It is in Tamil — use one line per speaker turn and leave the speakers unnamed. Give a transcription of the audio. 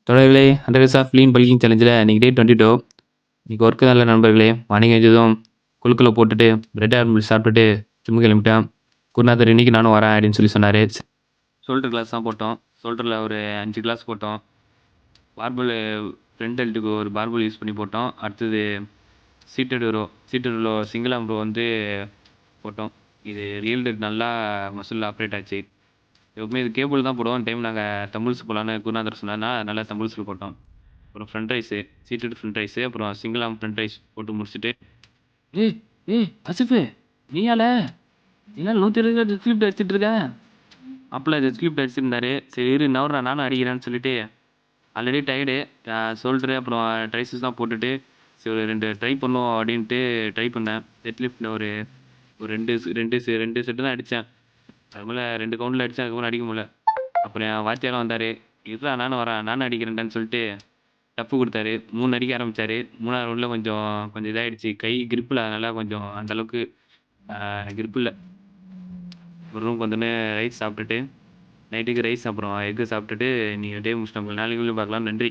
தொடர்களே, 100 டேஸ் ஆஃப் லீன் பல்கிங் சேலஞ்சில இன்னைக்கு டே 22. இன்னைக்கு ஒர்க் தான் இல்ல நண்பர்களே. மார்னிங் எழுந்ததும் குலுக்குல போட்டுட்டு, பிரெட் ஆம்லெட் சாப்பிட்டுட்டு ஜிம்முக்கு கிளம்பிட்டேன். குருநாதர் இன்னைக்கு நானும் வரேன் அப்படின்னு சொன்னாரு. ஷோல்டர் கிளாஸ் தான் போட்டோம். ஷோல்டர்ல ஒரு 5 கிளாஸ் போட்டோம். பார்பல் ஃப்ரண்ட் டெல்ட்டுக்கு ஒரு பார்பல் யூஸ் பண்ணி போட்டோம். அடுத்தது seated row single arm row வந்து போட்டோம். இது ரியல் டெட் நல்லா மசில் ஆப்ரேட் ஆச்சு. எப்பவுமே இது கேபிள் தான் போடுவோம். டைம் நாங்கள் தம்பிள்ஸ் போடலான்னு குருநாதர் சொன்னார்னா அதனால தம்பிள்ஸில் போட்டோம். அப்புறம் front raise seated front raise அப்புறம் சிங்கிள் ஆர்ம் ஃப்ரண்ட் ரைஸ் போட்டு முடிச்சுட்டு ஏய் ஏய் அசிஃபு நீயால என்னால் 120 டெஸ்கிரிப்ட் அடிச்சிட்டு இருக்கேன். அப்பெல்லாம் டெஸ்கிரிப்ட் அடிச்சிருந்தாரு. சரி இரு நவர்றா நானும் அடிக்கிறேன்னு சொல்லிட்டு ஆல்ரெடி டயர்டு ஷோல்டரு அப்புறம் ட்ரைஸஸ் தான் போட்டுட்டு சரி ஒரு 2 ட்ரை பண்ணுவோம் அப்படின்ட்டு ட்ரை பண்ணேன். டெட் லிஃப்ட்டில் ஒரு ஒரு ரெண்டு செட்டு தான் அடித்தேன். அது மேலே 2 கவுண்டில் அடித்தேன். அதுக்கப்புறம் அடிக்க முடியல. அப்புறம் என் வாத்தியாரும் வந்தார். இருடா நானும் வரேன் நானும் அடிக்கிறேன்டான்னு சொல்லிட்டு டப்பு கொடுத்தாரு. 3 அடிக்க ஆரம்பித்தார். 3ஆவது ரவுண்டில் கொஞ்சம் இதாகிடுச்சு. கை கிரிப்பில் அதனால் கொஞ்சம் அந்தளவுக்கு கிரிப் இல்லை. ஒரு ரூமுக்கு வந்தோடனே ரைஸ் சாப்பிட்டுட்டு நைட்டுக்கு ரைஸ் அப்புறம் எக்கு சாப்பிட்டுட்டு நீங்கள் டே முடிச்சிட்டோம். நாளைக்கு பார்க்கலாம். நன்றி.